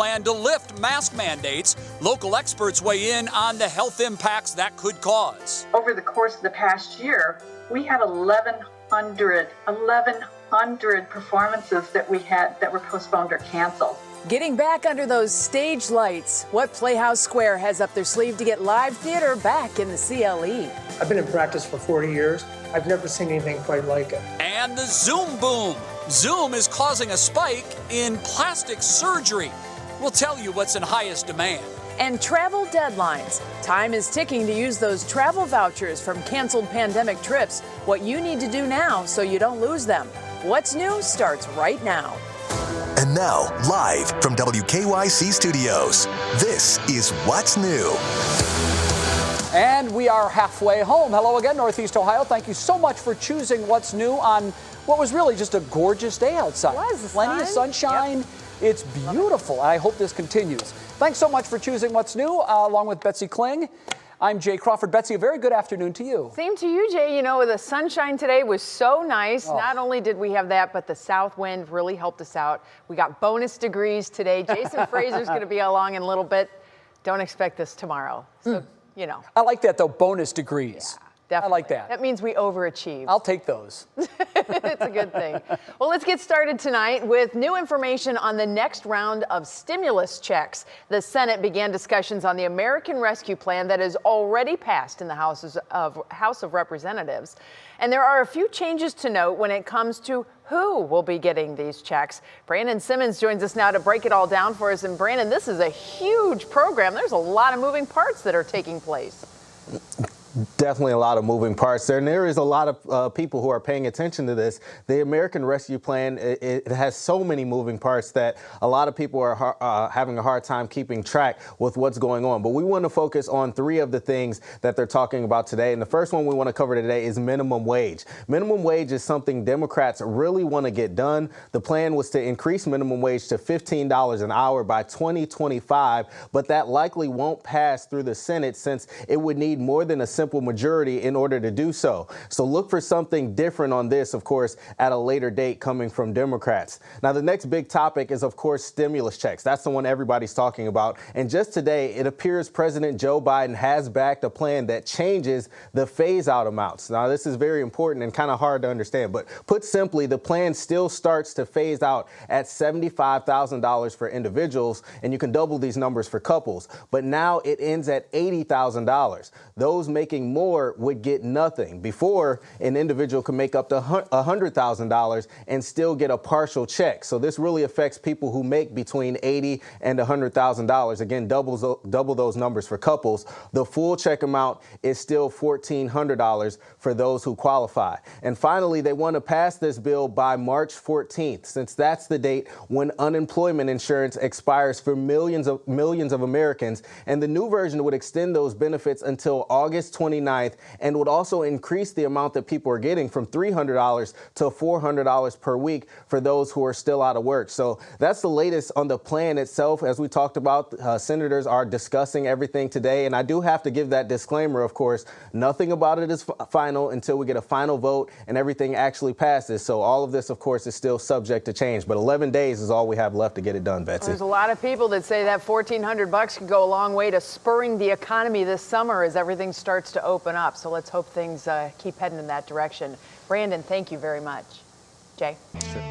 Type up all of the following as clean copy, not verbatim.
Plan to lift mask mandates. Local experts weigh in on the health impacts that could cause. Over the course of the past year, we had 1,100 performances that were postponed or canceled. Getting back under those stage lights, what Playhouse Square has up their sleeve to get live theater back in the CLE. I've been in practice for 40 years. I've never seen anything quite like it. And the Zoom boom. Zoom is causing a spike in plastic surgery. We'll tell you what's in highest demand. And travel deadlines. Time is ticking to use those travel vouchers from canceled pandemic trips. What you need to do now so you don't lose them. What's new starts right now. And now, live from WKYC Studios, this is What's New. And we are halfway home. Hello again, Northeast Ohio. Thank you so much for choosing What's New on what was really just a gorgeous day outside. It was. Plenty of sunshine. Yep. It's beautiful. I hope this continues. Thanks so much for choosing What's New, along with Betsy Kling. I'm Jay Crawford. Betsy, a very good afternoon to you. Same to you, Jay. You know, the sunshine today was so nice. Oh. Not only did we have that, but the south wind really helped us out. We got bonus degrees today. Jason Fraser's going to be along in a little bit. Don't expect this tomorrow. So, you know. I like that, though, bonus degrees. Yeah. Definitely. I like that. That means we overachieved. I'll take those. It's a good thing. Well, let's get started tonight with new information on the next round of stimulus checks. The Senate began discussions on the American Rescue Plan that has already passed in the House of Representatives. And there are a few changes to note when it comes to who will be getting these checks. Brandon Simmons joins us now to break it all down for us. And Brandon, this is a huge program. There's a lot of moving parts that are taking place. Definitely a lot of moving parts there, and there is a lot of people who are paying attention to this. The American Rescue Plan, it has so many moving parts that a lot of people are having a hard time keeping track with what's going on. But we want to focus on three of the things that they're talking about today. And the first one we want to cover today is minimum wage. Minimum wage is something Democrats really want to get done. The plan was to increase minimum wage to $15 an hour by 2025, but that likely won't pass through the Senate since it would need more than a simple majority in order to do so. So look for something different on this, of course, at a later date coming from Democrats. Now, the next big topic is, of course, stimulus checks. That's the one everybody's talking about. And just today, it appears President Joe Biden has backed a plan that changes the phase-out amounts. Now, this is very important and kind of hard to understand, but put simply, the plan still starts to phase out at $75,000 for individuals, and you can double these numbers for couples. But now it ends at $80,000. Those making more would get nothing. Before, an individual could make up to $100,000 and still get a partial check. So this really affects people who make between $80,000 and $100,000. Again, double those numbers for couples. The full check amount is still $1,400 for those who qualify. And finally, they want to pass this bill by March 14th, since that's the date when unemployment insurance expires for millions of Americans. And the new version would extend those benefits until August 29th and would also increase the amount that people are getting from $300 to $400 per week for those who are still out of work. So that's the latest on the plan itself. As we talked about, senators are discussing everything today. And I do have to give that disclaimer, of course, nothing about it is final until we get a final vote and everything actually passes. So all of this, of course, is still subject to change. But 11 days is all we have left to get it done, Betsy. There's a lot of people that say that $1,400 could go a long way to spurring the economy this summer as everything starts to open up. So let's hope things keep heading in that direction. Brandon, thank you very much. Jay? Sure.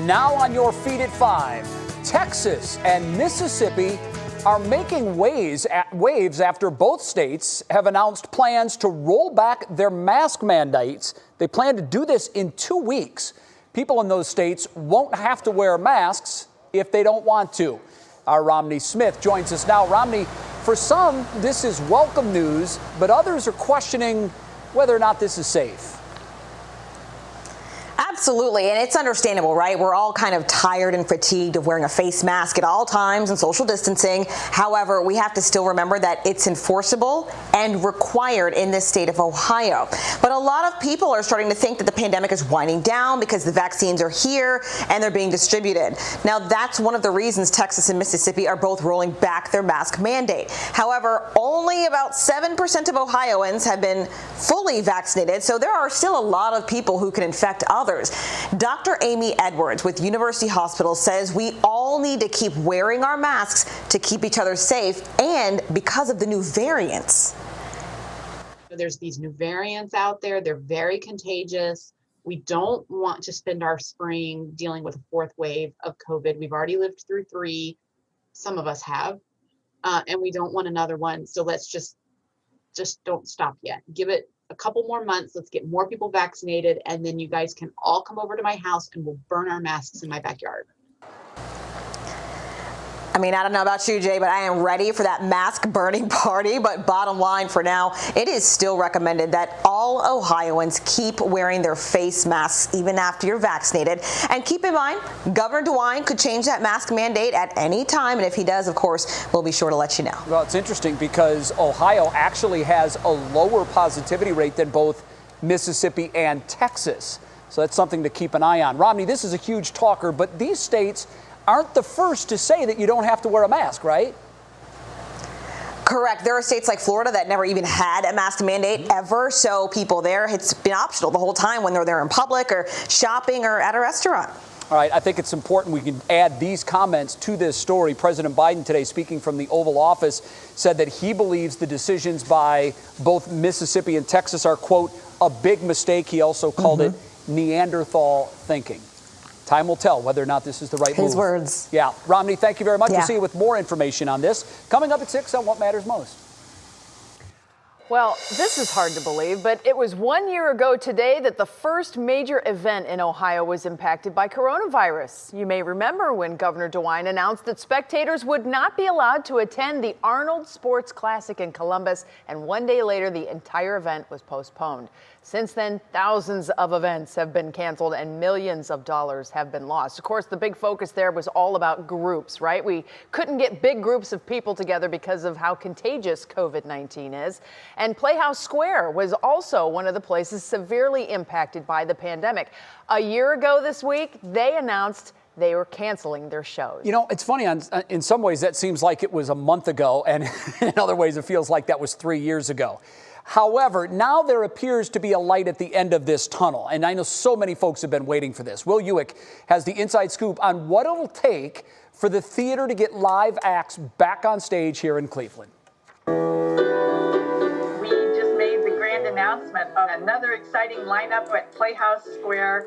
Now on your feet at 5, Texas and Mississippi are making waves after both states have announced plans to roll back their mask mandates. They plan to do this in 2 weeks. People in those states won't have to wear masks if they don't want to. Our Romney Smith joins us now. Romney, for some, this is welcome news, but others are questioning whether or not this is safe. Absolutely, and it's understandable, right? We're all kind of tired and fatigued of wearing a face mask at all times and social distancing. However, we have to still remember that it's enforceable and required in this state of Ohio. But a lot of people are starting to think that the pandemic is winding down because the vaccines are here and they're being distributed. Now, that's one of the reasons Texas and Mississippi are both rolling back their mask mandate. However, only about 7% of Ohioans have been fully vaccinated, so there are still a lot of people who can infect others. temperatures. Dr. Amy Edwards with University Hospital says we all need to keep wearing our masks to keep each other safe, and because of the new variants. There's these new variants out there. They're very contagious. We don't want to spend our spring dealing with a fourth wave of COVID. We've already lived through 3. Some of us have, and we don't want another one. So let's just don't stop yet. Give it a couple more months. Let's get more people vaccinated, and then you guys can all come over to my house and we'll burn our masks in my backyard. I mean, I don't know about you, Jay, but I am ready for that mask burning party. But bottom line for now, it is still recommended that all Ohioans keep wearing their face masks even after you're vaccinated. And keep in mind, Governor DeWine could change that mask mandate at any time. And if he does, of course, we'll be sure to let you know. Well, it's interesting because Ohio actually has a lower positivity rate than both Mississippi and Texas. So that's something to keep an eye on. Romney, this is a huge talker, but these states aren't the first to say that you don't have to wear a mask, right? Correct. There are states like Florida that never even had a mask mandate ever. So people there, it's been optional the whole time when they're there in public or shopping or at a restaurant. All right, I think it's important we can add these comments to this story. President Biden today, speaking from the Oval Office, said that he believes the decisions by both Mississippi and Texas are, quote, a big mistake. He also called it Neanderthal thinking. Time will tell whether or not this is the right move. His words. Yeah. Romney, thank you very much. Yeah. We'll see you with more information on this. Coming up at 6 on What Matters Most. Well, this is hard to believe, but it was 1 year ago today that the first major event in Ohio was impacted by coronavirus. You may remember when Governor DeWine announced that spectators would not be allowed to attend the Arnold Sports Classic in Columbus, and 1 day later, the entire event was postponed. Since then, thousands of events have been canceled and millions of dollars have been lost. Of course, the big focus there was all about groups, right? We couldn't get big groups of people together because of how contagious COVID-19 is. And Playhouse Square was also one of the places severely impacted by the pandemic. A year ago this week, they announced they were canceling their shows. You know, it's funny, in some ways that seems like it was a month ago, and in other ways it feels like that was 3 years ago. However, now there appears to be a light at the end of this tunnel, and I know so many folks have been waiting for this. Will Ewick has the inside scoop on what it will take for the theater to get live acts back on stage here in Cleveland. We just made the grand announcement of another exciting lineup at Playhouse Square.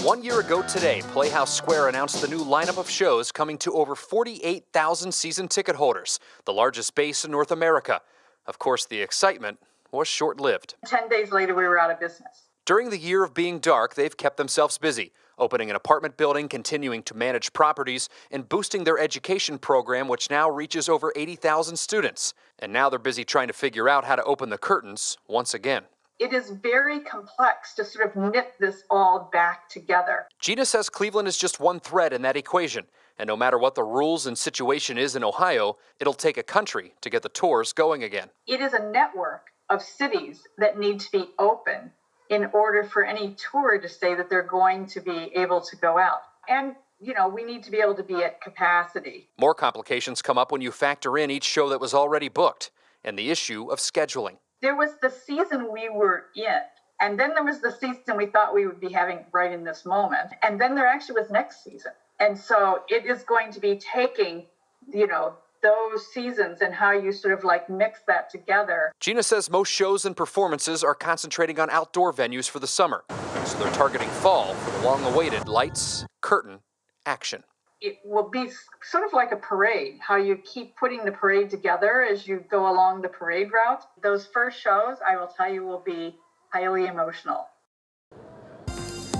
1 year ago today, Playhouse Square announced the new lineup of shows coming to over 48,000 season ticket holders, the largest base in North America. Of course, the excitement was short-lived. 10 days later, we were out of business. During the year of being dark, they've kept themselves busy, opening an apartment building, continuing to manage properties, and boosting their education program, which now reaches over 80,000 students. And now they're busy trying to figure out how to open the curtains once again. It is very complex to sort of knit this all back together. Gina says Cleveland is just one thread in that equation. And no matter what the rules and situation is in Ohio, it'll take a country to get the tours going again. It is a network of cities that need to be open in order for any tour to say that they're going to be able to go out. And, you know, we need to be able to be at capacity. More complications come up when you factor in each show that was already booked and the issue of scheduling. There was the season we were in, and then there was the season we thought we would be having right in this moment. And then there actually was next season. And so it is going to be taking, you know, those seasons and how you sort of like mix that together. Gina says most shows and performances are concentrating on outdoor venues for the summer. So they're targeting fall for the long-awaited lights, curtain, action. It will be sort of like a parade, how you keep putting the parade together as you go along the parade route. Those first shows, I will tell you, will be highly emotional.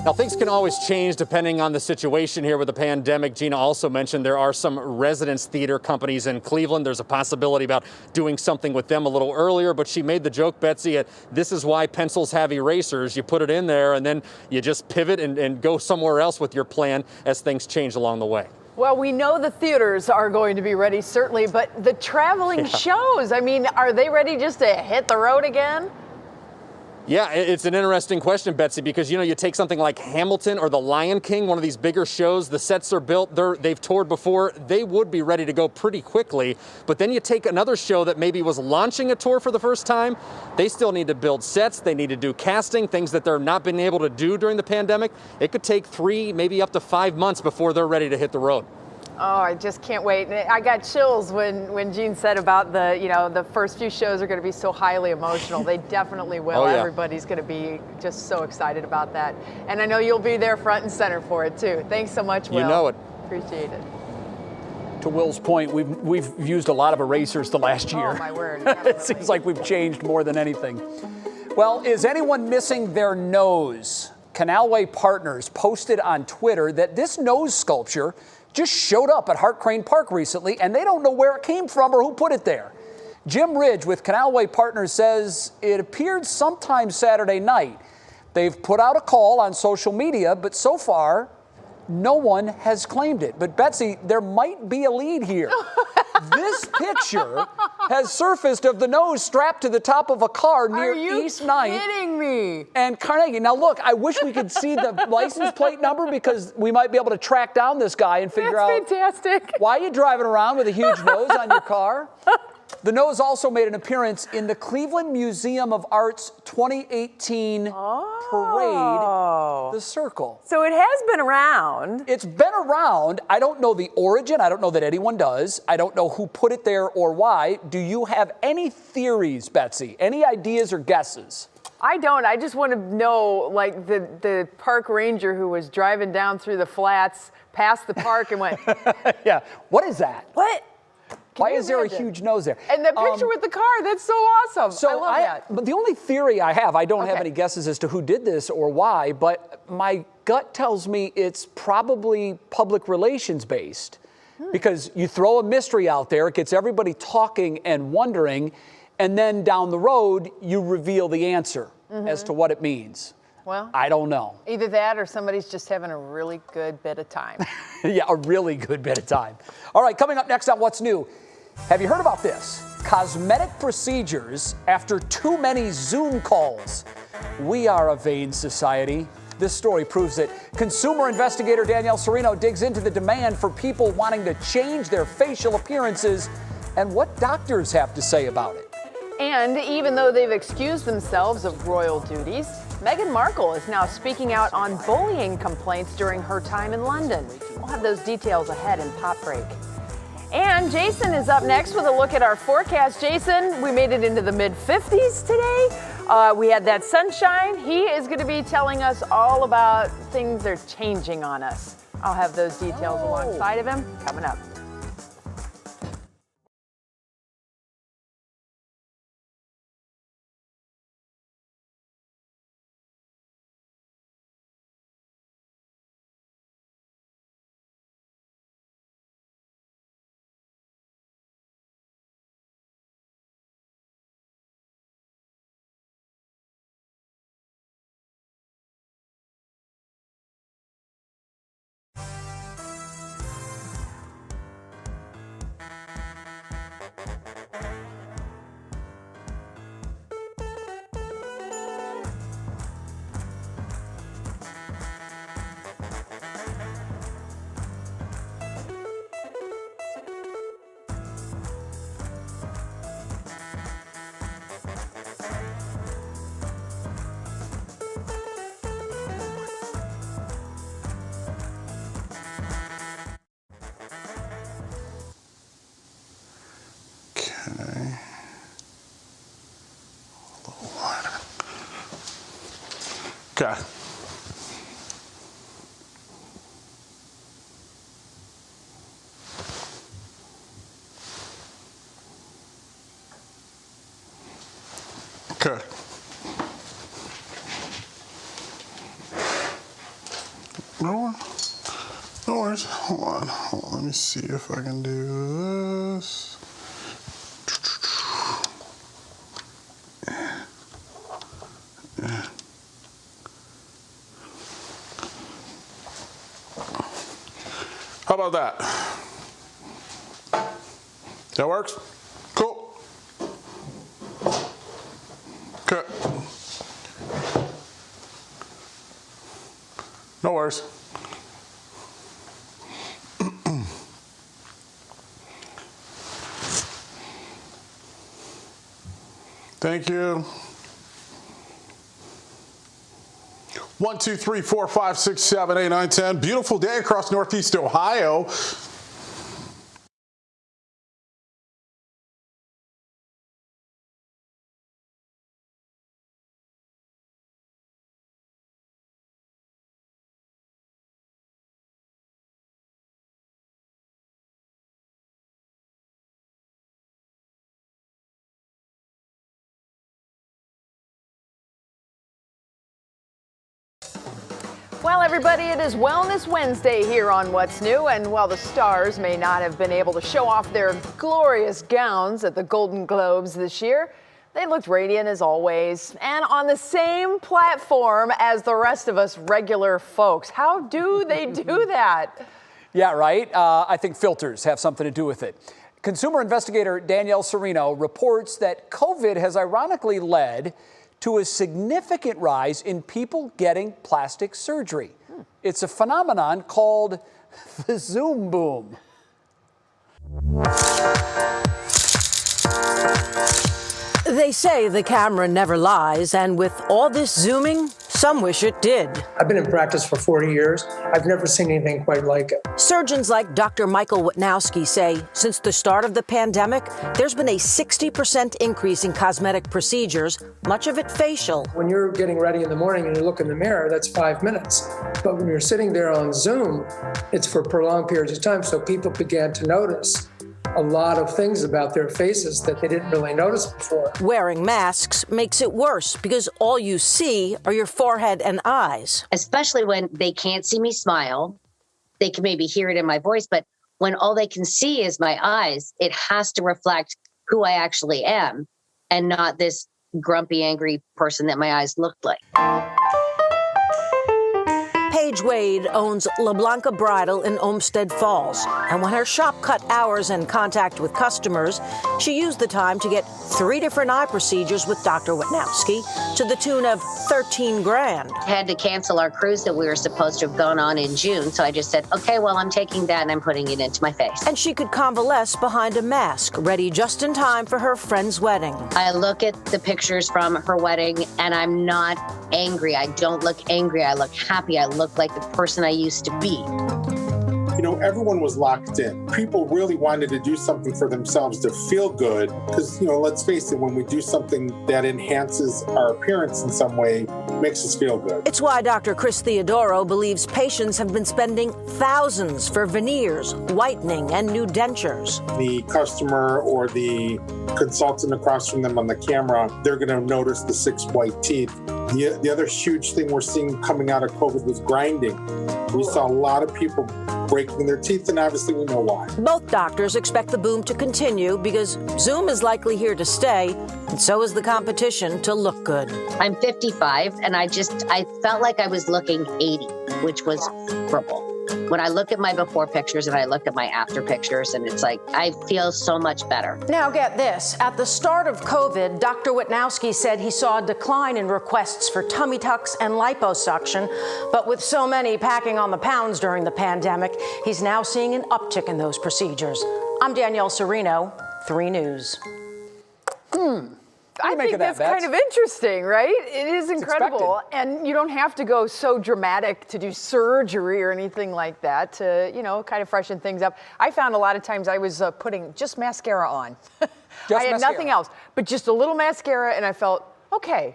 Now, things can always change depending on the situation here with the pandemic. Gina also mentioned there are some residence theater companies in Cleveland. There's a possibility about doing something with them a little earlier, but she made the joke, Betsy, this is why pencils have erasers. You put it in there and then you just pivot and go somewhere else with your plan as things change along the way. Well, we know the theaters are going to be ready, certainly, but the traveling shows, I mean, are they ready just to hit the road again? Yeah, it's an interesting question, Betsy, because, you take something like Hamilton or The Lion King, one of these bigger shows, the sets are built, they've toured before, they would be ready to go pretty quickly. But then you take another show that maybe was launching a tour for the first time, they still need to build sets, they need to do casting, things that they're not been able to do during the pandemic. It could take 3, maybe up to 5 months before they're ready to hit the road. Oh, I just can't wait. I got chills when Gene said about the first few shows are going to be so highly emotional. They definitely will. Oh, yeah. Everybody's going to be just so excited about that. And I know you'll be there front and center for it, too. Thanks so much, Will. You know it. Appreciate it. To Will's point, we've used a lot of erasers the last year. Oh, my word. It seems like we've changed more than anything. Well, is anyone missing their nose? Canalway Partners posted on Twitter that this nose sculpture just showed up at Hart Crane Park recently, and they don't know where it came from or who put it there. Jim Ridge with Canalway Partners says it appeared sometime Saturday night. They've put out a call on social media, but so far, no one has claimed it. But Betsy, there might be a lead here. This picture has surfaced of the nose strapped to the top of a car near East 9th. Are you kidding me? And Carnegie. Now look, I wish we could see the license plate number because we might be able to track down this guy and figure out fantastic. Why are you driving around with a huge nose on your car? The nose also made an appearance in the Cleveland Museum of Art's 2018 parade, The Circle. So it has been around. It's been around. I don't know the origin. I don't know that anyone does. I don't know who put it there or why. Do you have any theories, Betsy? Any ideas or guesses? I don't. I just want to know, like, the park ranger who was driving down through the flats past the park and went, yeah, what is that? What? Why is there a huge nose there? And the picture with the car, that's so awesome. So I love that. But the only theory I have, I don't have any guesses as to who did this or why, but my gut tells me it's probably public relations based. Because you throw a mystery out there, it gets everybody talking and wondering, and then down the road, you reveal the answer as to what it means. Well, I don't know. Either that or somebody's just having a really good bit of time. Yeah, a really good bit of time. All right, coming up next on What's New. Have you heard about this? Cosmetic procedures after too many Zoom calls. We are a vain society. This story proves it. Consumer investigator Danielle Serino digs into the demand for people wanting to change their facial appearances and what doctors have to say about it. And even though they've excused themselves of royal duties, Meghan Markle is now speaking out on bullying complaints during her time in London. We'll have those details ahead in Pop Break. And Jason is up next with a look at our forecast. Jason, we made it into the mid-50s today. We had that sunshine. He is going to be telling us all about things that are changing on us. I'll have those details alongside of him coming up. Okay. Okay. No worries. Hold on. Let me see if I can do this. How about that? That works? Cool. Okay. No worries. Thank you. 1, 2, 3, 4, 5, 6, 7, 8, 9, 10. Beautiful day across Northeast Ohio. Well, everybody, it is Wellness Wednesday here on What's New, and while the stars may not have been able to show off their glorious gowns at the Golden Globes this year, they looked radiant as always, and on the same platform as the rest of us regular folks. How do they do that? Yeah, right. I think filters have something to do with it. Consumer investigator Danielle Serino reports that COVID has ironically led to a significant rise in people getting plastic surgery. It's a phenomenon called the Zoom boom. They say the camera never lies, and with all this zooming, some wish it did. I've been in practice for 40 years. I've never seen anything quite like it. Surgeons like Dr. Michael Witnowski say since the start of the pandemic, there's been a 60% increase in cosmetic procedures, much of it facial. When you're getting ready in the morning and you look in the mirror, that's 5 minutes. But when you're sitting there on Zoom, it's for prolonged periods of time. So people began to notice a lot of things about their faces that they didn't really notice before. Wearing masks makes it worse because all you see are your forehead and eyes. Especially when they can't see me smile. They can maybe hear it in my voice, but when all they can see is my eyes, it has to reflect who I actually am and not this grumpy, angry person that my eyes looked like. Paige Wade owns La Blanca Bridal in Olmsted Falls, and when her shop cut hours and contact with customers, she used the time to get 3 different eye procedures with Dr. Witnowski to the tune of $13,000. Had to cancel our cruise that we were supposed to have gone on in June, so I just said, okay, well, I'm taking that and I'm putting it into my face. And she could convalesce behind a mask, ready just in time for her friend's wedding. I look at the pictures from her wedding and I'm not angry. I don't look angry. I look happy. I look like the person I used to be. You know, everyone was locked in. People really wanted to do something for themselves to feel good because, you know, let's face it, when we do something that enhances our appearance in some way, makes us feel good. It's why Dr. Chris Theodoro believes patients have been spending thousands for veneers, whitening, and new dentures. The customer or the consultant across from them on the camera, they're going to notice the 6 white teeth. The other huge thing we're seeing coming out of COVID was grinding. We saw a lot of people breaking their teeth, and obviously we know why. Both doctors expect the boom to continue because Zoom is likely here to stay, and so is the competition to look good. I'm 55, and I felt like I was looking 80, which was horrible. When I look at my before pictures and I look at my after pictures, and it's like, I feel so much better. Now get this. At the start of COVID, Dr. Witnowski said he saw a decline in requests for tummy tucks and liposuction, but with so many packing on the pounds during the pandemic, he's now seeing an uptick in those procedures. I'm Danielle Serino, 3 News. I think that's kind of interesting, right? It is incredible. And you don't have to go so dramatic to do surgery or anything like that to, you know, kind of freshen things up. I found a lot of times I was putting just mascara on. I had nothing else, but just a little mascara, and I felt, okay,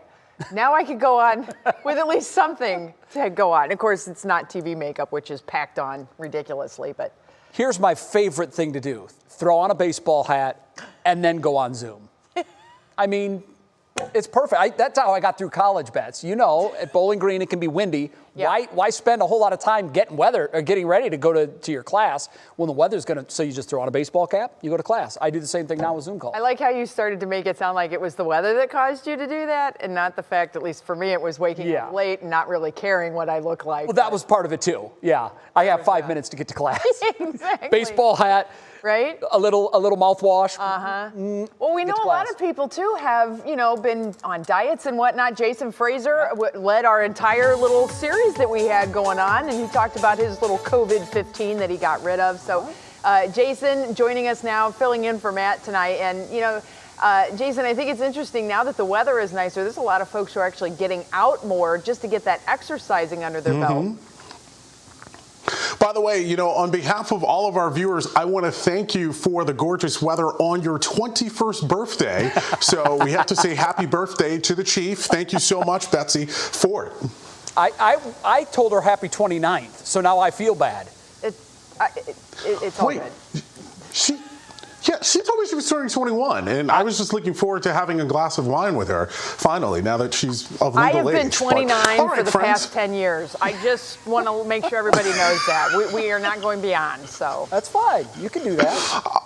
now I could go on with at least something to go on. Of course, it's not TV makeup, which is packed on ridiculously, but. Here's my favorite thing to do. Throw on a baseball hat and then go on Zoom. I mean, it's perfect. That's how I got through college, Bets. You know, at Bowling Green, it can be windy. Yeah. Why spend a whole lot of time getting ready to go to your class when the weather's going to, so you just throw on a baseball cap, you go to class. I do the same thing now with Zoom calls. I like how you started to make it sound like it was the weather that caused you to do that and not the fact, at least for me, it was waking up late and not really caring what I look like. Well, that was part of it too. Yeah. I have 5 minutes to get to class. Exactly. Baseball hat. Right? A little mouthwash. Well, we know a lot of people too have, been on diets and whatnot. Jason Fraser led our entire little series that we had going on, and he talked about his little COVID-15 that he got rid of. So, Jason joining us now, filling in for Matt tonight. And, Jason, I think it's interesting now that the weather is nicer. There's a lot of folks who are actually getting out more just to get that exercising under their belt. By the way, on behalf of all of our viewers, I want to thank you for the gorgeous weather on your 21st birthday. So we have to say happy birthday to the chief. Thank you so much, Betsy, for it. I told her happy 29th, so now I feel bad. It's all good. She told me she was turning 21, and I was just looking forward to having a glass of wine with her, finally, now that she's of legal age. I have been 29 for the friends. past 10 years. I just want to make sure everybody knows that. We are not going beyond, so. That's fine. You can do that.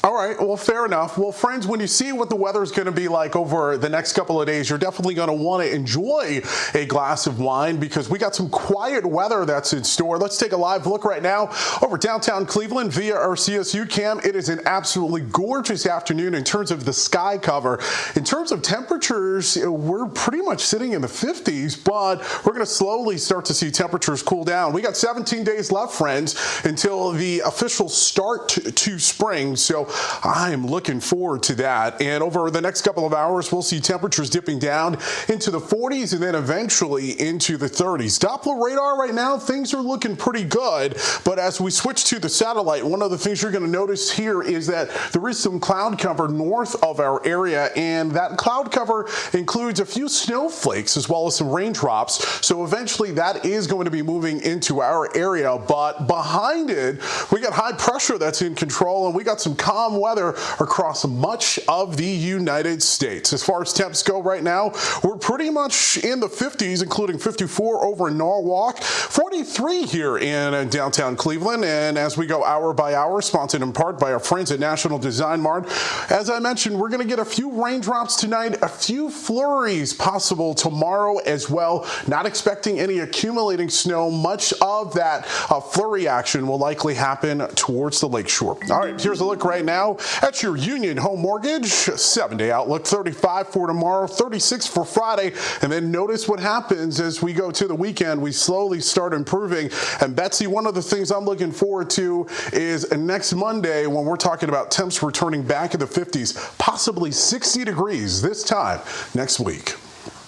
All right, well, fair enough. Well, friends, when you see what the weather is going to be like over the next couple of days, you're definitely going to want to enjoy a glass of wine because we got some quiet weather that's in store. Let's take a live look right now over downtown Cleveland via our CSU cam. It is an absolutely gorgeous afternoon in terms of the sky cover. In terms of temperatures, we're pretty much sitting in the 50s, but we're going to slowly start to see temperatures cool down. We got 17 days left, friends, until the official start to spring. So I am looking forward to that. And over the next couple of hours, we'll see temperatures dipping down into the 40s and then eventually into the 30s. Doppler radar right now, things are looking pretty good. But as we switch to the satellite, one of the things you're going to notice here is that there is some cloud cover north of our area. And that cloud cover includes a few snowflakes as well as some raindrops. So eventually that is going to be moving into our area. But behind it, we got high pressure that's in control, and we got some calm weather across much of the United States. As far as temps go right now, we're pretty much in the 50s, including 54 over in Norwalk, 43 here in downtown Cleveland. And as we go hour by hour, sponsored in part by our friends at National Design Mart, as I mentioned, we're going to get a few raindrops tonight, a few flurries possible tomorrow as well. Not expecting any accumulating snow. Much of that flurry action will likely happen towards the lakeshore. All right, here's a look right now at your Union Home Mortgage 7-day outlook. 35 for tomorrow, 36 for Friday, and then notice what happens as we go to the weekend. We slowly start improving. And Betsy, one of the things I'm looking forward to is next Monday when we're talking about temps returning back in the 50s, possibly 60 degrees this time next week.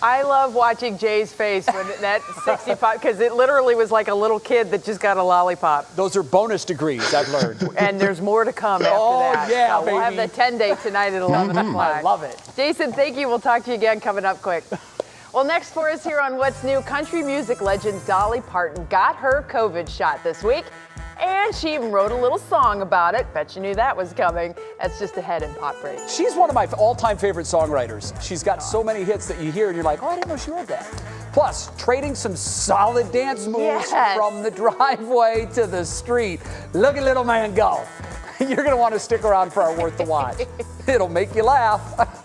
I love watching Jay's face when that 65, because it literally was like a little kid that just got a lollipop. Those are bonus degrees, I've learned. And there's more to come after that. Yeah, so we'll have the 10-day tonight at 11 o'clock. I love it. Jason, thank you. We'll talk to you again coming up quick. Well, next for us here on What's New, country music legend Dolly Parton got her COVID shot this week. And she even wrote a little song about it. Bet you knew that was coming. That's just ahead in Pop Break. She's one of my all-time favorite songwriters. She's got so many hits that you hear and you're like, oh, I didn't know she wrote that. Plus, trading some solid dance moves from the driveway to the street. Look at little man go. You're going to want to stick around for our Worth the Watch. It'll make you laugh.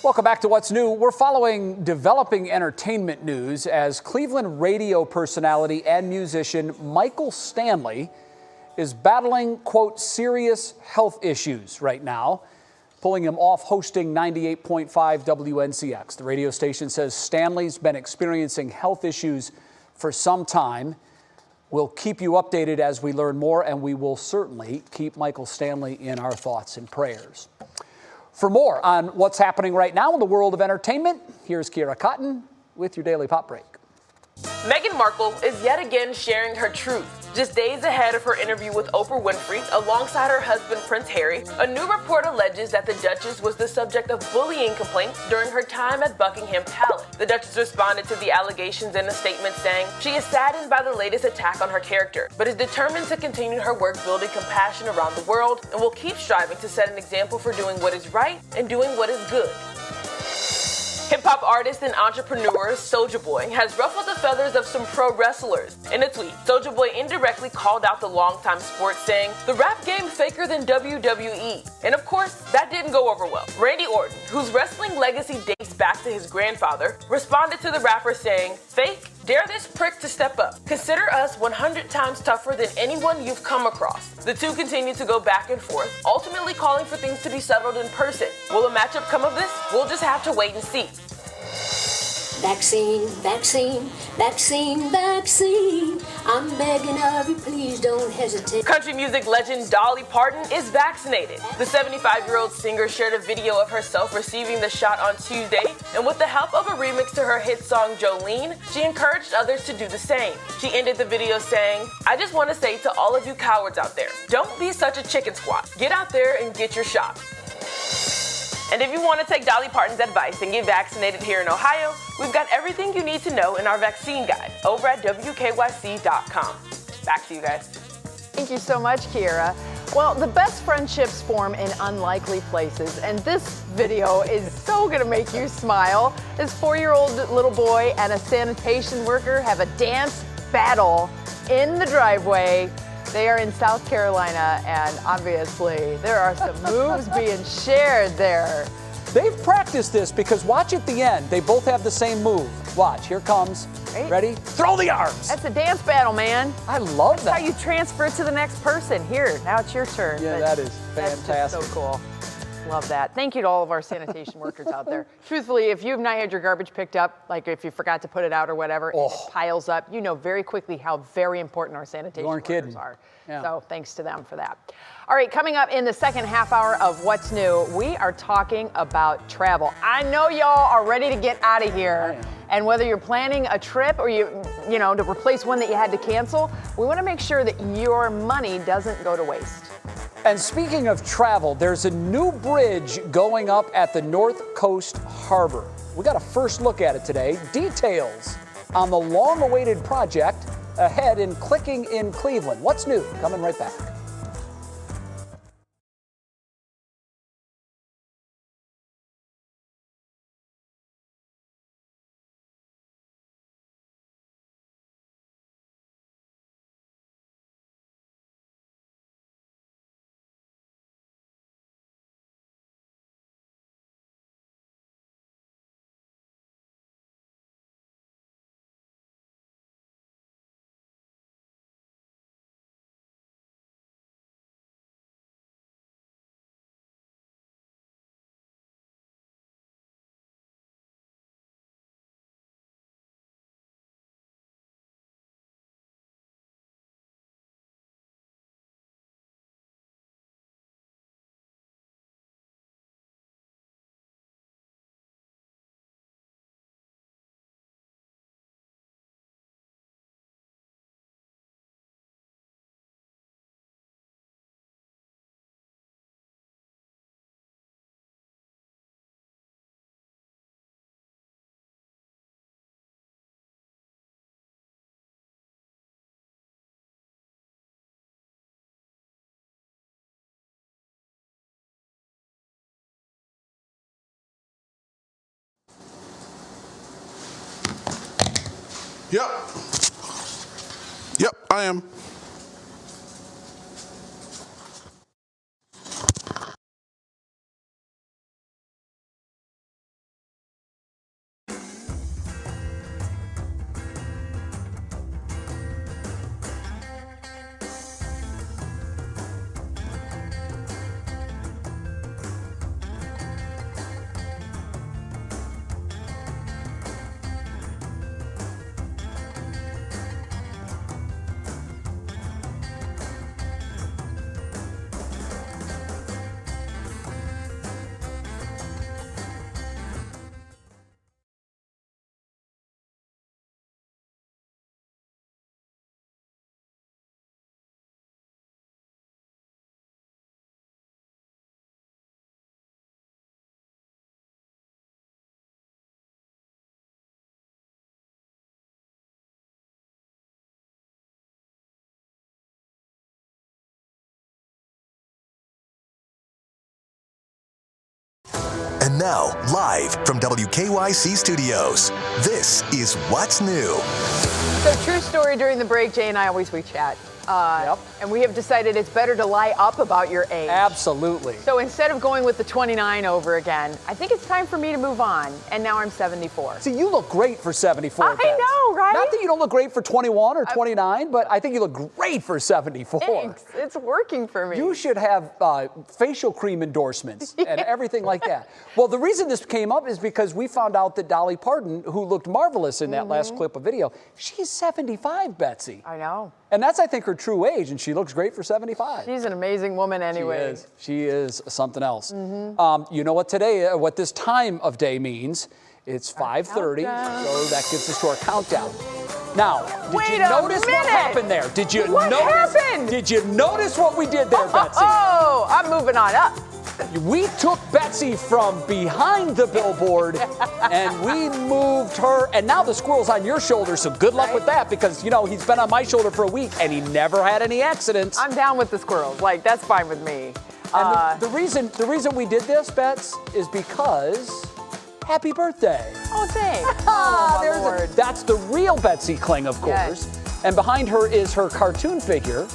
Welcome back to What's New. We're following developing entertainment news as Cleveland radio personality and musician Michael Stanley is battling, quote, serious health issues right now, pulling him off hosting 98.5 WNCX. The radio station says Stanley's been experiencing health issues for some time. We'll keep you updated as we learn more, and we will certainly keep Michael Stanley in our thoughts and prayers. For more on what's happening right now in the world of entertainment, here's Kiera Cotton with your Daily Pop Break. Meghan Markle is yet again sharing her truth. Just days ahead of her interview with Oprah Winfrey, alongside her husband Prince Harry, a new report alleges that the Duchess was the subject of bullying complaints during her time at Buckingham Palace. The Duchess responded to the allegations in a statement saying she is saddened by the latest attack on her character, but is determined to continue her work building compassion around the world and will keep striving to set an example for doing what is right and doing what is good. Hip-hop artist and entrepreneur Soulja Boy has ruffled the feathers of some pro wrestlers. In a tweet, Soulja Boy indirectly called out the longtime sport, saying, "The rap game faker than WWE." And of course, that didn't go over well. Randy Orton, whose wrestling legacy dates back to his grandfather, responded to the rapper saying, "Fake? Dare this prick to step up. Consider us 100 times tougher than anyone you've come across." The two continue to go back and forth, ultimately calling for things to be settled in person. Will a matchup come of this? We'll just have to wait and see. Vaccine, vaccine, vaccine, vaccine. I'm begging of you, please don't hesitate. Country music legend Dolly Parton is vaccinated. The 75-year-old singer shared a video of herself receiving the shot on Tuesday, and with the help of a remix to her hit song Jolene, she encouraged others to do the same. She ended the video saying, "I just want to say to all of you cowards out there, don't be such a chicken squat. Get out there and get your shot." And if you want to take Dolly Parton's advice and get vaccinated here in Ohio, we've got everything you need to know in our vaccine guide over at WKYC.com. Back to you guys. Thank you so much, Kiera. Well, the best friendships form in unlikely places, and this video is so gonna make you smile. This 4-year-old little boy and a sanitation worker have a dance battle in the driveway. They are in South Carolina, and obviously there are some moves being shared there. They've practiced this because watch at the end. They both have the same move. Watch, here comes. Right? Ready? Throw the arms. That's a dance battle, man. I love That's that. how you transfer it to the next person. Here, now it's your turn. Yeah, But that is fantastic. That's just so cool. Love that. Thank you to all of our sanitation workers out there. Truthfully, if you've not had your garbage picked up, like if you forgot to put it out or whatever, and it piles up, you know very quickly how very important our sanitation workers are. Yeah. So thanks to them for that. All right, coming up in the second half hour of What's New, we are talking about travel. I know y'all are ready to get out of here. And whether you're planning a trip or you know, to replace one that you had to cancel, we want to make sure that your money doesn't go to waste. And speaking of travel, there's a new bridge going up at the North Coast Harbor. We got a first look at it today. Details on the long-awaited project ahead in Clicking in Cleveland. What's new? Coming right back. Yep, I am. And now, live from WKYC Studios, this is What's New. So, true story, during the break, Jay and I always chat. And we have decided it's better to lie up about your age. Absolutely. So instead of going with the 29 over again, I think it's time for me to move on. And now I'm 74. See, you look great for 74. I know, right? Not that you don't look great for 21 or 29, but I think you look great for 74. Thanks. It's working for me. You should have facial cream endorsements and everything like that. Well, the reason this came up is because we found out that Dolly Parton, who looked marvelous in that last clip of video, she's 75, Betsy. I know. And that's, I think, her true age, and she looks great for 75. She's an amazing woman anyway. She is something else. You know what what this time of day means? It's 5:30, so that gets us to our countdown. Now, did you notice what happened there? Did you notice what we did there, Betsy? Oh, I'm moving on up. We took Betsy from behind the billboard and we moved her, and now the squirrel's on your shoulder, so good luck with that, because, you know, he's been on my shoulder for a week and he never had any accidents. I'm down with the squirrels. Like, that's fine with me. And the reason we did this, Bets, is because happy birthday. Oh, thanks. That's the real Betsy Kling, of course. Yes. And behind her is her cartoon figure.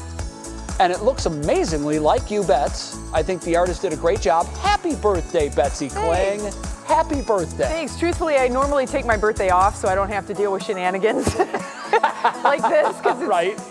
And it looks amazingly like you, Bets. I think the artist did a great job. Happy birthday, Betsy Kling. Happy birthday. Thanks. Truthfully, I normally take my birthday off so I don't have to deal with shenanigans like this, because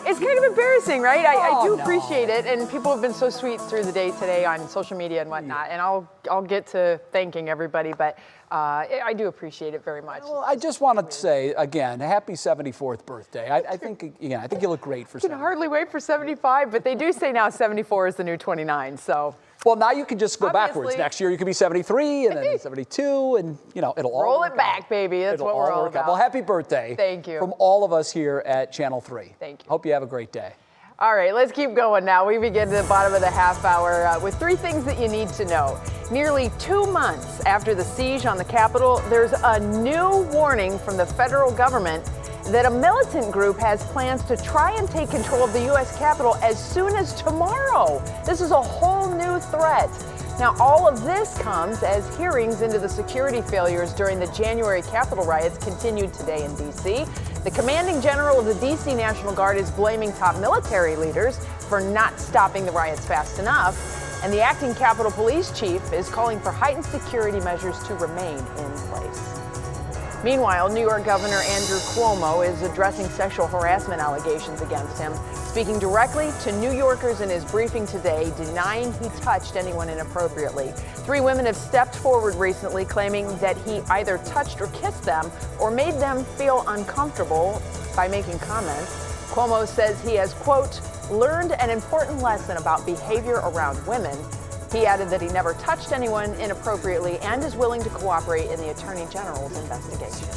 it's kind of embarrassing, right? I do appreciate it, and people have been so sweet through the day today on social media and whatnot, and I'll get to thanking everybody, but I do appreciate it very much. Well, I just want to say, again, happy 74th birthday. I think you look great for 74. I can hardly wait for 75, but they do say now 74 is the new 29, so. Well, now you can just go backwards. Next year you could be 73 and then 72, and it'll all roll it back, baby. That's what we're all about. Well, happy birthday. Thank you. From all of us here at Channel 3. Thank you. Hope you have a great day. All right, let's keep going now. We begin at the bottom of the half hour with 3 things that you need to know. Nearly 2 months after the siege on the Capitol, there's a new warning from the federal government that a militant group has plans to try and take control of the U.S. Capitol as soon as tomorrow. This is a whole new threat. Now, all of this comes as hearings into the security failures during the January Capitol riots continued today in D.C. The commanding general of the D.C. National Guard is blaming top military leaders for not stopping the riots fast enough. And the acting Capitol Police chief is calling for heightened security measures to remain in place. Meanwhile, New York Governor Andrew Cuomo is addressing sexual harassment allegations against him, speaking directly to New Yorkers in his briefing today, denying he touched anyone inappropriately. 3 women have stepped forward recently, claiming that he either touched or kissed them or made them feel uncomfortable by making comments. Cuomo says he has, quote, learned an important lesson about behavior around women. He added that he never touched anyone inappropriately and is willing to cooperate in the Attorney General's investigation.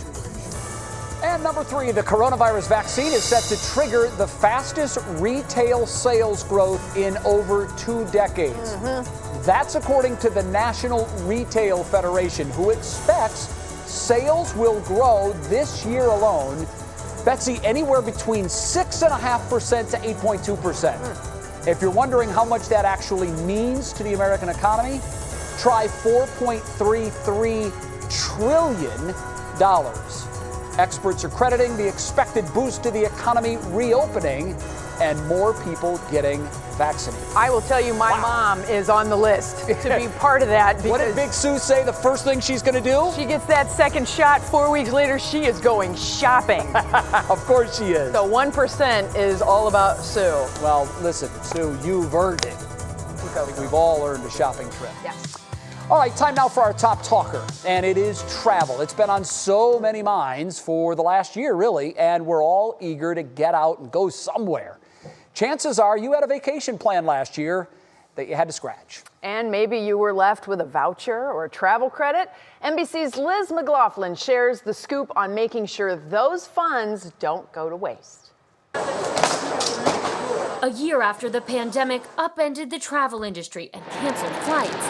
And number 3, the coronavirus vaccine is set to trigger the fastest retail sales growth in over 2 decades. That's according to the National Retail Federation, who expects sales will grow this year alone, Betsy, anywhere between 6.5% to 8.2%. If you're wondering how much that actually means to the American economy, try $4.33 trillion. Experts are crediting the expected boost to the economy reopening and more people getting vaccinated. I will tell you, my mom is on the list to be part of that. What did Big Sue say the first thing she's going to do? She gets that second shot. 4 weeks later, she is going shopping. Of course she is. So 1% is all about Sue. Well, listen, Sue, you've earned it. I think we've all earned a shopping trip. Yes. All right, time now for our top talker, and it is travel. It's been on so many minds for the last year, really, and we're all eager to get out and go somewhere. Chances are you had a vacation plan last year that you had to scratch. And maybe you were left with a voucher or a travel credit. NBC's Liz McLaughlin shares the scoop on making sure those funds don't go to waste. A year after the pandemic upended the travel industry and canceled flights,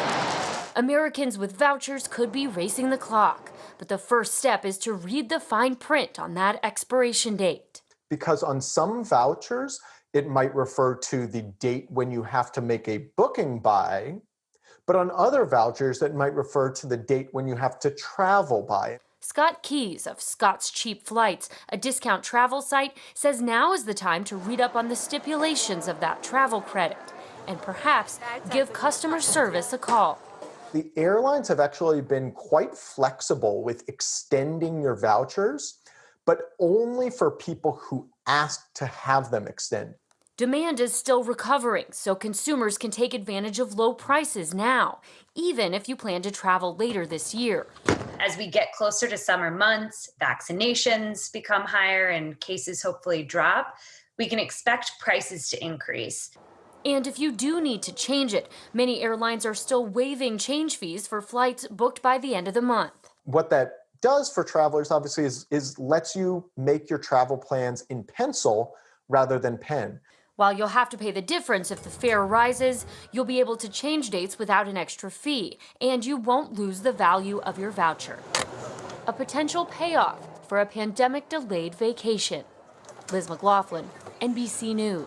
Americans with vouchers could be racing the clock. But the first step is to read the fine print on that expiration date. Because on some vouchers, it might refer to the date when you have to make a booking by, But on other vouchers, that might refer to the date when you have to travel by. Scott Keys of Scott's Cheap Flights, a discount travel site, says now is the time to read up on the stipulations of that travel credit and perhaps give customer service a call. The airlines have actually been quite flexible with extending your vouchers, but only for people who ask to have them extended. Demand is still recovering, so consumers can take advantage of low prices now, even if you plan to travel later this year. As we get closer to summer months, vaccinations become higher and cases hopefully drop, we can expect prices to increase. And if you do need to change it, many airlines are still waiving change fees for flights booked by the end of the month. What that does for travelers, obviously, is lets you make your travel plans in pencil rather than pen. While you'll have to pay the difference if the fare rises, you'll be able to change dates without an extra fee, and you won't lose the value of your voucher. A potential payoff for a pandemic-delayed vacation. Liz McLaughlin, NBC News.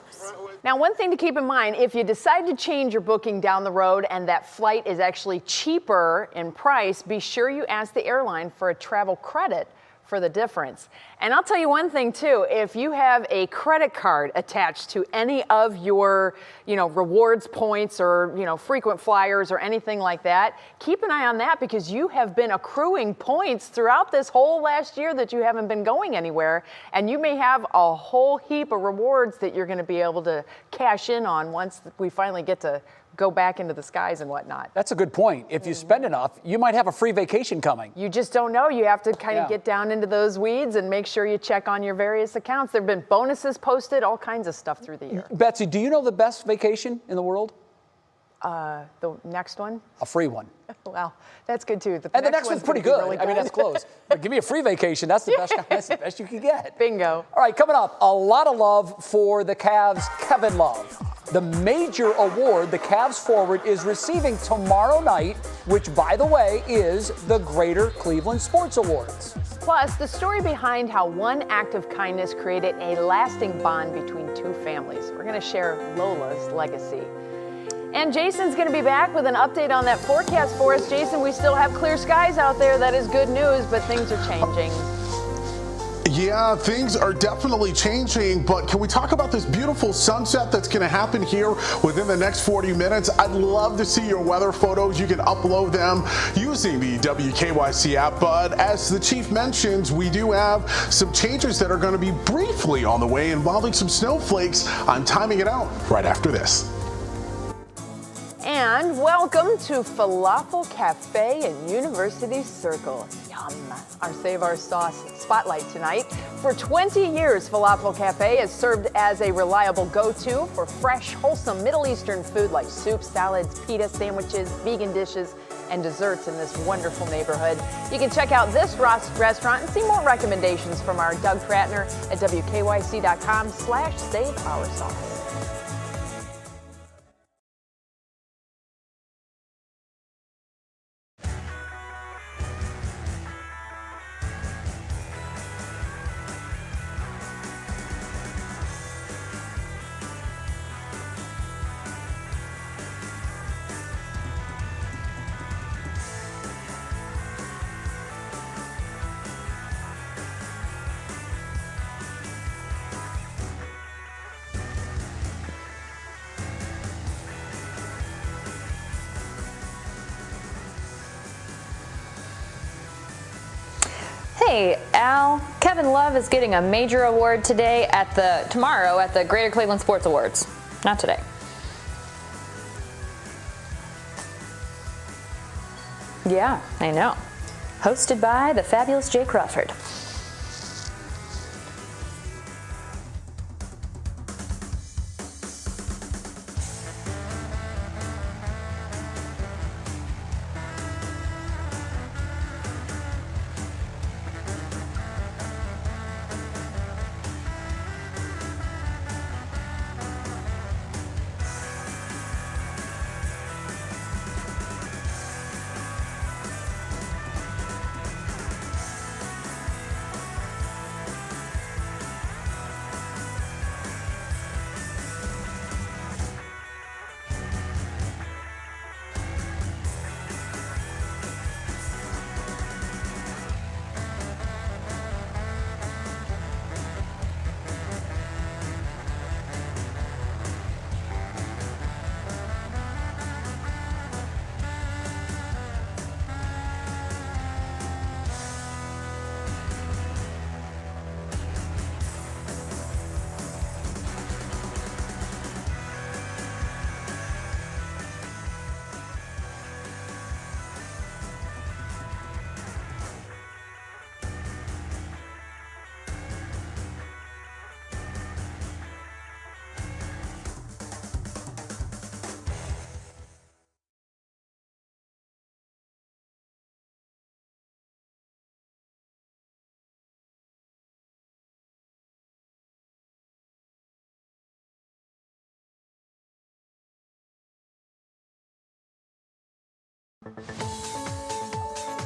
Now, one thing to keep in mind, if you decide to change your booking down the road and that flight is actually cheaper in price, be sure you ask the airline for a travel credit for the difference. And I'll tell you one thing too, if you have a credit card attached to any of your, rewards points or, frequent flyers or anything like that, keep an eye on that because you have been accruing points throughout this whole last year that you haven't been going anywhere. And you may have a whole heap of rewards that you're going to be able to cash in on once we finally get to go back into the skies and whatnot. That's a good point. If you spend enough, you might have a free vacation coming. You just don't know. You have to kind of get down into those weeds and make sure you check on your various accounts. There have been bonuses posted, all kinds of stuff through the year. Betsy, do you know the best vacation in the world? The next one? A free one. Well, that's good too. The next one's pretty good. Really good. I mean, that's close. But give me a free vacation. That's the best. That's the best you can get. Bingo. All right, coming up, a lot of love for the Cavs' Kevin Love. The major award the Cavs forward is receiving tomorrow night, which, by the way, is the Greater Cleveland Sports Awards. Plus, the story behind how one act of kindness created a lasting bond between two families. We're going to share Lola's legacy. And Jason's going to be back with an update on that forecast for us. Jason, we still have clear skies out there. That is good news, but things are changing. Yeah, things are definitely changing, but can we talk about this beautiful sunset that's going to happen here within the next 40 minutes? I'd love to see your weather photos. You can upload them using the WKYC app, but as the chief mentions, we do have some changes that are going to be briefly on the way involving some snowflakes. I'm timing it out right after this. And welcome to Falafel Cafe in University Circle. Yum. Our Save Our Sauce spotlight tonight. For 20 years, Falafel Cafe has served as a reliable go-to for fresh, wholesome Middle Eastern food like soups, salads, pita sandwiches, vegan dishes, and desserts in this wonderful neighborhood. You can check out this restaurant and see more recommendations from our Doug Pratner at WKYC.com/SaveOurSauce. Hey, Al, Kevin Love is getting a major award tomorrow at the Greater Cleveland Sports Awards. Not today. Yeah, I know. Hosted by the fabulous Jay Crawford.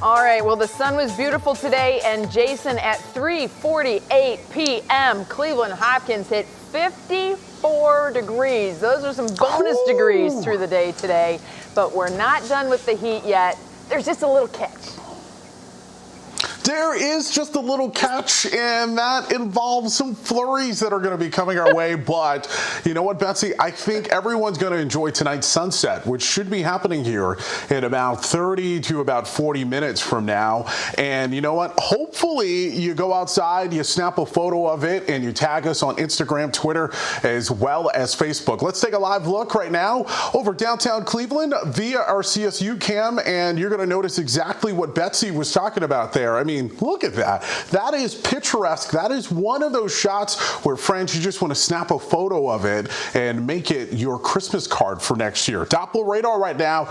All right, well, the sun was beautiful today, and Jason, at 3:48 p.m., Cleveland Hopkins hit 54 degrees. Those are some bonus degrees through the day today, but we're not done with the heat yet. There's just a little catch. There is just a little catch, and that involves some flurries that are going to be coming our way. But you know what, Betsy? I think everyone's going to enjoy tonight's sunset, which should be happening here in about 30 to about 40 minutes from now. And you know what? Hopefully you go outside, you snap a photo of it, and you tag us on Instagram, Twitter, as well as Facebook. Let's take a live look right now over downtown Cleveland via our CSU cam, and you're going to notice exactly what Betsy was talking about there. I mean, look at that. That is picturesque. That is one of those shots where, friends, you just want to snap a photo of it and make it your Christmas card for next year. Doppler radar right now,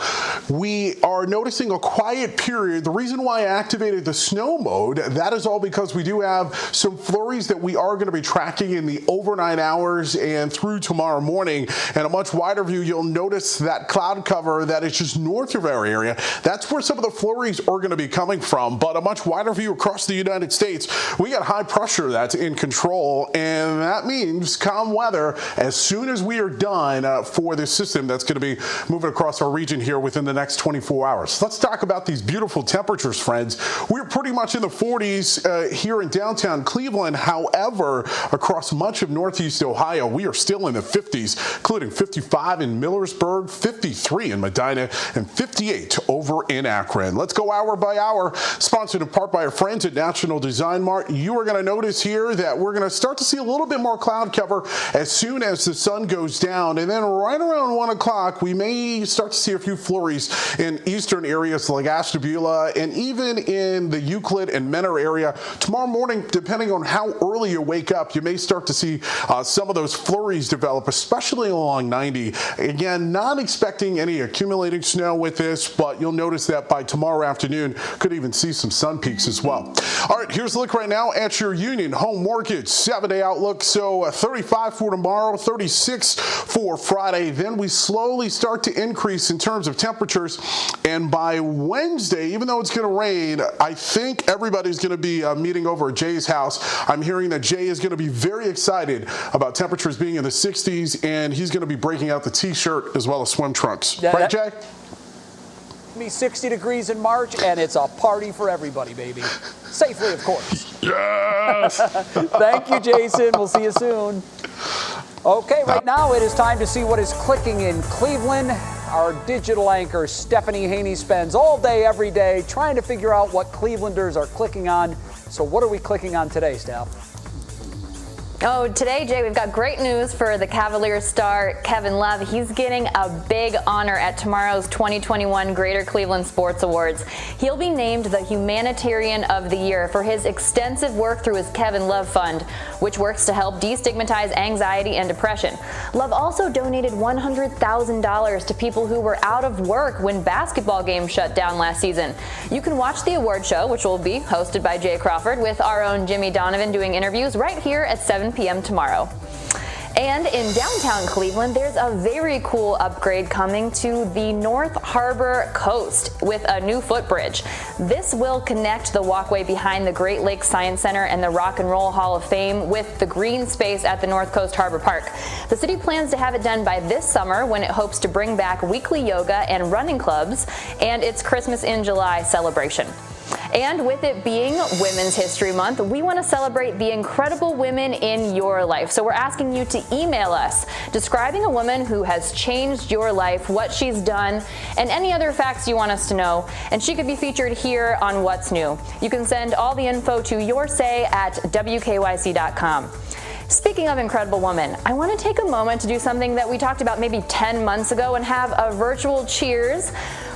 we are noticing a quiet period. The reason why I activated the snow mode, that is all because we do have some flurries that we are going to be tracking in the overnight hours and through tomorrow morning. And a much wider view, you'll notice that cloud cover that is just north of our area. That's where some of the flurries are going to be coming from. But a much wider view across the United States, we got high pressure that's in control, and that means calm weather as soon as we are done for this system that's going to be moving across our region here within the next 24 hours. Let's talk about these beautiful temperatures, friends. We're pretty much in the 40s here in downtown Cleveland. However, across much of Northeast Ohio, we are still in the 50s, including 55 in Millersburg, 53 in Medina, and 58 over in Akron. Let's go hour by hour, sponsored in part by our friends at National Design Mart. You are going to notice here that we're going to start to see a little bit more cloud cover as soon as the sun goes down. And then right around 1 o'clock, we may start to see a few flurries in eastern areas like Ashtabula and even in the Euclid and Menor area. Tomorrow morning, depending on how early you wake up, you may start to see some of those flurries develop, especially along 90. Again, not expecting any accumulating snow with this, but you'll notice that by tomorrow afternoon, could even see some sun peaks as well. All right, here's a look right now at your Union Home Mortgage 7-day outlook. So 35 for tomorrow, 36 for Friday. Then we slowly start to increase in terms of temperatures. And by Wednesday, even though it's going to rain, I think everybody's going to be meeting over at Jay's house. I'm hearing that Jay is going to be very excited about temperatures being in the 60s, and he's going to be breaking out the T-shirt as well as swim trunks. Yeah, right, Jay? Be 60 degrees in March, and it's a party for everybody, baby. Safely, of course. Yes! Thank you, Jason. We'll see you soon. Okay, right now it is time to see what is clicking in Cleveland. Our digital anchor, Stephanie Haney, spends all day, every day, trying to figure out what Clevelanders are clicking on. So what are we clicking on today, Steph? Oh, today, Jay, we've got great news for the Cavaliers star, Kevin Love. He's getting a big honor at tomorrow's 2021 Greater Cleveland Sports Awards. He'll be named the Humanitarian of the Year for his extensive work through his Kevin Love Fund, which works to help destigmatize anxiety and depression. Love also donated $100,000 to people who were out of work when basketball games shut down last season. You can watch the award show, which will be hosted by Jay Crawford, with our own Jimmy Donovan doing interviews right here at 7 p.m. tomorrow. And in downtown Cleveland, there's a very cool upgrade coming to the North Harbor Coast with a new footbridge. This will connect the walkway behind the Great Lakes Science Center and the Rock and Roll Hall of Fame with the green space at the North Coast Harbor Park. The city plans to have it done by this summer, when it hopes to bring back weekly yoga and running clubs and its Christmas in July celebration. And with it being Women's History Month, we want to celebrate the incredible women in your life. So we're asking you to email us describing a woman who has changed your life, what she's done, and any other facts you want us to know. And she could be featured here on What's New. You can send all the info to yoursay@wkyc.com. Speaking of incredible women, I want to take a moment to do something that we talked about maybe 10 months ago and have a virtual cheers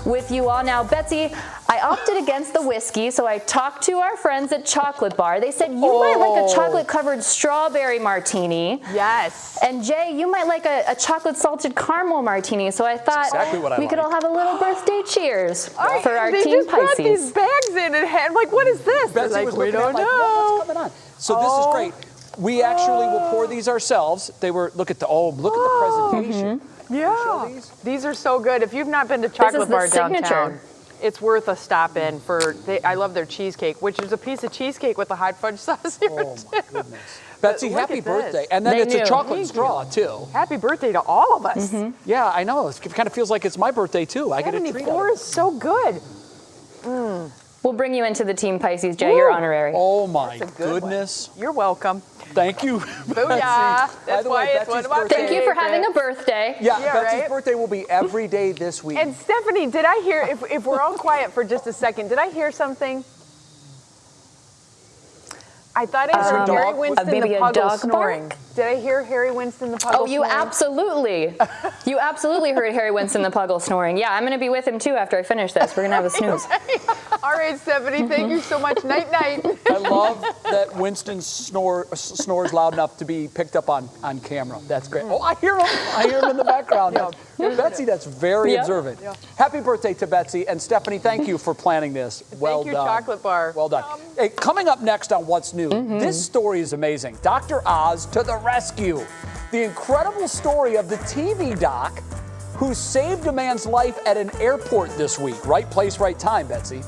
with you all. Now, Betsy, I opted against the whiskey, so I talked to our friends at Chocolate Bar. They said you might like a chocolate-covered strawberry martini. Yes. And Jay, you might like a chocolate-salted caramel martini. So I thought we could all have a little birthday cheers for our Team Pisces. They just brought these bags in and had, like, what is this? Betsy was we looking don't at, like, know. what's coming on? So this is great. We actually will pour these ourselves. They were, look at the presentation. Yeah. These are so good. If you've not been to Chocolate Bar downtown, It's worth a stop in I love their cheesecake, which is a piece of cheesecake with a hot fudge sauce here. Oh my goodness. Betsy, Look happy at birthday. this. And then it's a Thank chocolate you. straw, too. Happy birthday to all of us. Yeah, I know. It kind of feels like it's my birthday, too. I get a treat. 74 is so good. We'll bring you into the Team Pisces, Jay. You're honorary. Oh, my That's a good goodness. You're welcome. Thank you, Booyah. Betsy. That's why it's one of my Thank you for having a favorites. birthday. Yeah, Yeah, Betsy's right? birthday will be every day this week. And Stephanie, did I hear, if we're all quiet for just a second, did I hear something? I thought I heard Harry Winston maybe the a Puggle dog snoring. bark? Did I hear Harry Winston the Puggle Oh, you snoring? you absolutely heard Harry Winston the Puggle snoring. Yeah, I'm going to be with him too after I finish this. We're going to have a snooze. All right, Stephanie, thank you so much. Night, night. I love that Winston snores loud enough to be picked up on camera. That's great. Oh, I hear him. I hear him in the background. Betsy, that's very observant. Yeah. Happy birthday to Betsy. And Stephanie, thank you for planning this. Well Thank you, done. chocolate bar. Well done. Hey, coming up next on What's New, this story is amazing. Dr. Oz to the rescue. The incredible story of the TV doc who saved a man's life at an airport this week. Right place, right time, Betsy.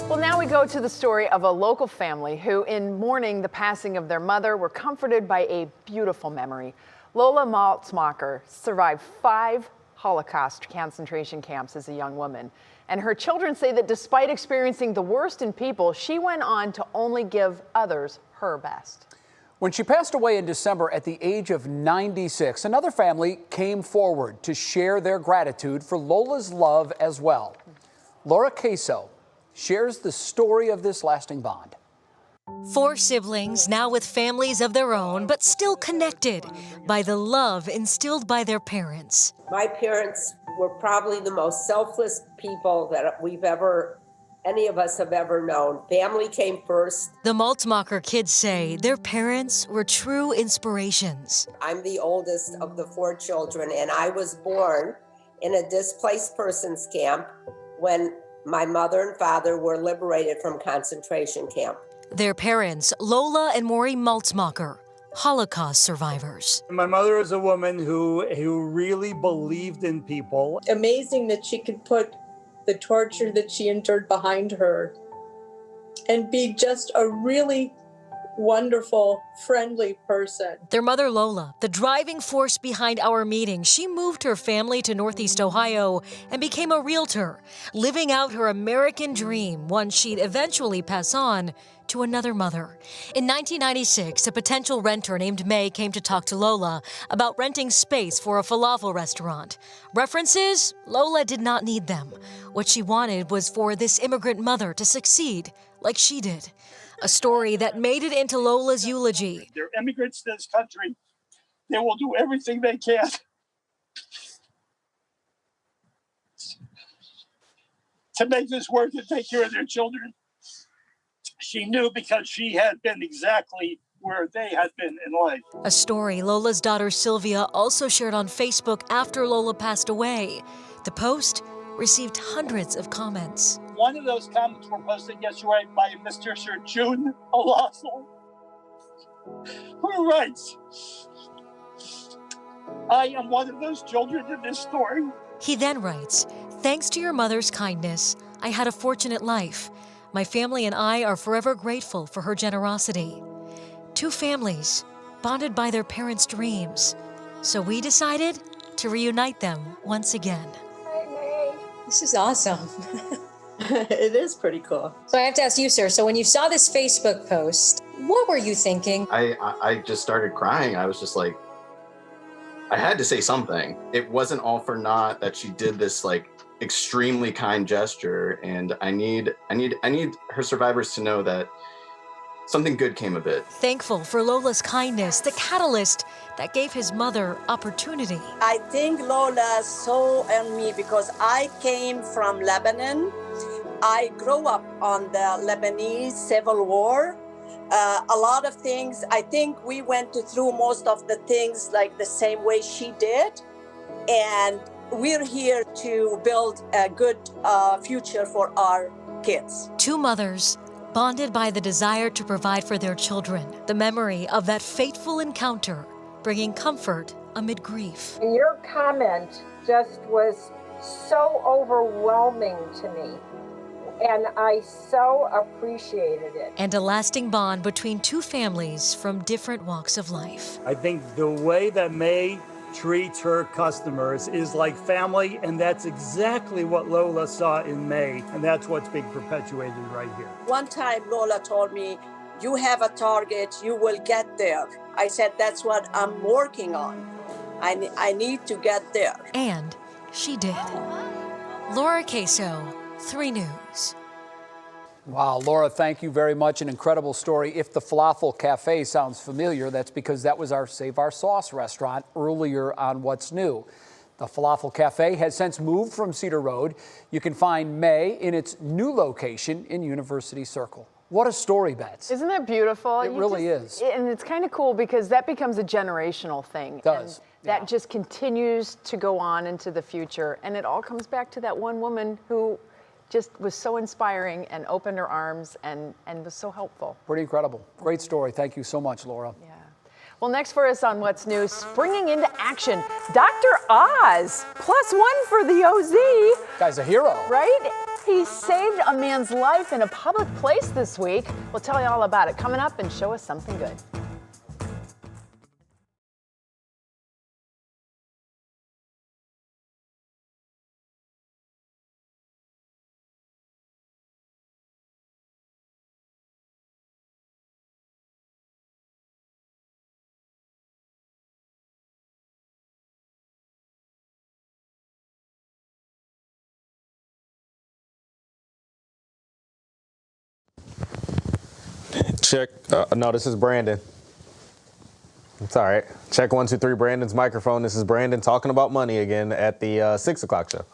Well, now we go to the story of a local family who, in mourning the passing of their mother, were comforted by a beautiful memory. Lola Maltzmacher survived 5 Holocaust concentration camps as a young woman. And her children say that despite experiencing the worst in people, she went on to only give others her best. When she passed away in December at the age of 96, another family came forward to share their gratitude for Lola's love as well. Laura Queso shares the story of this lasting bond. 4 siblings now with families of their own, but still connected by the love instilled by their parents. My parents were probably the most selfless people that any of us have ever known. Family came first. The Maltzmacher kids say their parents were true inspirations. I'm the oldest of the 4 children, and I was born in a displaced persons camp when My mother and father were liberated from concentration camp. Their parents, Lola and Maury Maltzmacher, Holocaust survivors. My mother is a woman who really believed in people. Amazing that she could put the torture that she endured behind her and be just a really wonderful, friendly person. Their mother, Lola, the driving force behind our meeting, she moved her family to Northeast Ohio and became a realtor, living out her American dream, one she'd eventually pass on to another mother. In 1996, a potential renter named May came to talk to Lola about renting space for a falafel restaurant. References? Lola did not need them. What she wanted was for this immigrant mother to succeed like she did. A story that made it into Lola's eulogy. They're immigrants to this country. They will do everything they can to make this work and take care of their children. She knew because she had been exactly where they had been in life. A story Lola's daughter Sylvia also shared on Facebook after Lola passed away. The post received hundreds of comments. One of those comments were posted yesterday by Mr. Sir June Olasso, who writes, "I am one of those children in this story." He then writes, "Thanks to your mother's kindness, I had a fortunate life. My family and I are forever grateful for her generosity." Two families bonded by their parents' dreams. So we decided to reunite them once again. This is awesome. It is pretty cool. So I have to ask you, sir, so when you saw this Facebook post, what were you thinking? I just started crying. I was just like, I had to say something. It wasn't all for naught that she did this like extremely kind gesture, and I need her survivors to know that something good came of it. Thankful for Lola's kindness, the catalyst that gave his mother opportunity. I think Lola saw in me because I came from Lebanon. I grew up on the Lebanese Civil War. A lot of things, I think we went through most of the things like the same way she did. And we're here to build a good future for our kids. Two mothers bonded by the desire to provide for their children, the memory of that fateful encounter, bringing comfort amid grief. Your comment just was so overwhelming to me, and I so appreciated it. And a lasting bond between two families from different walks of life. I think the way that May treats her customers is like family, and that's exactly what Lola saw in May, and that's what's being perpetuated right here. One time Lola told me, "You have a target, you will get there." I said, "That's what I'm working on. I need to get there." And she did. Laura Queso, 3 News. Wow, Laura, thank you very much. An incredible story. If the Falafel Cafe sounds familiar, that's because that was our Save Our Sauce restaurant earlier on What's New. The Falafel Cafe has since moved from Cedar Road. You can find May in its new location in University Circle. What a story, Bets. Isn't that beautiful? It really is. And it's kind of cool because that becomes a generational thing. It does. And that just continues to go on into the future. And it all comes back to that one woman who just was so inspiring and opened her arms and was so helpful. Pretty incredible. Great story. Thank you so much, Laura. Yeah. Well, next for us on What's New, springing into action, Dr. Oz, +1 for the OZ. Guy's a hero. Right? He saved a man's life in a public place this week. We'll tell you all about it coming up and show us something good. Check. No, this is Brandon. It's all right. Check 1, 2, 3. Brandon's microphone. This is Brandon talking about money again at the 6 o'clock show.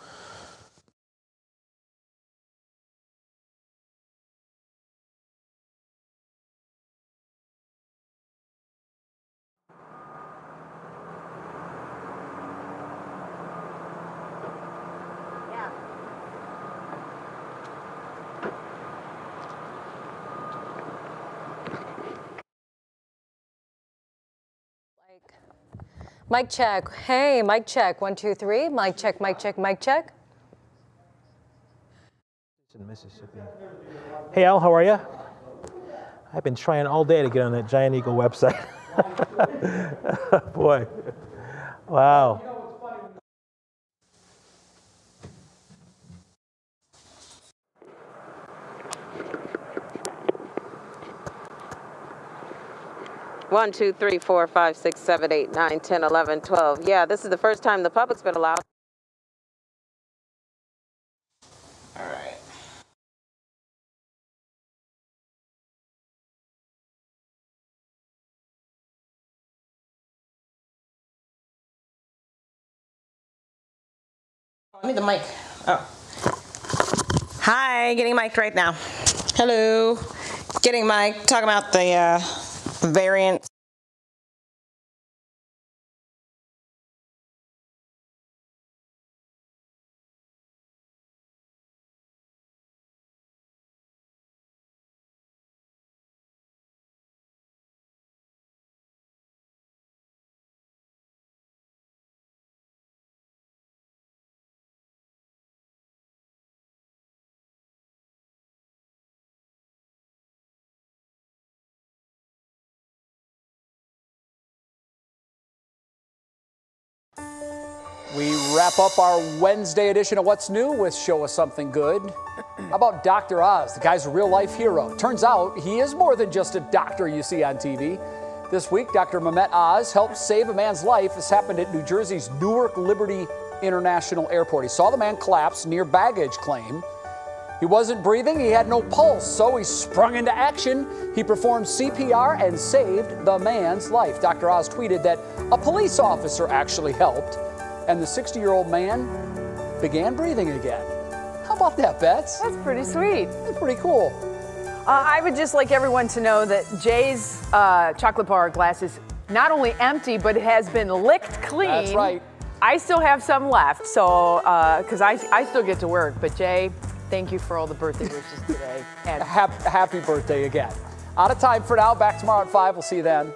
Mic check. Hey, mic check. 1, 2, 3. Mic check, mic check, mic check. Mississippi. Hey, Al, how are you? I've been trying all day to get on that Giant Eagle website. Boy. Wow. One, 2, 3, 4, 5, 6, 7, 8, 9, 10, 11, 12. Yeah, this is the first time the public's been allowed. All right. Give me the mic. Oh. Hi, getting mic'd right now. Hello. Getting mic'd. Talking about the variant. We wrap up our Wednesday edition of What's New with Show Us Something Good. How about Dr. Oz? The guy's a real-life hero. Turns out he is more than just a doctor you see on TV. This week, Dr. Mehmet Oz helped save a man's life. This happened at New Jersey's Newark Liberty International Airport. He saw the man collapse near baggage claim. He wasn't breathing, he had no pulse, so he sprung into action. He performed CPR and saved the man's life. Dr. Oz tweeted that a police officer actually helped, and the 60-year-old man began breathing again. How about that, Bets? That's pretty sweet. That's pretty cool. I would just like everyone to know that Jay's chocolate bar glass is not only empty, but it has been licked clean. That's right. I still have some left, so because I still get to work. But Jay, thank you for all the birthday wishes today. And happy birthday again. Out of time for now. Back tomorrow at 5. We'll see you then.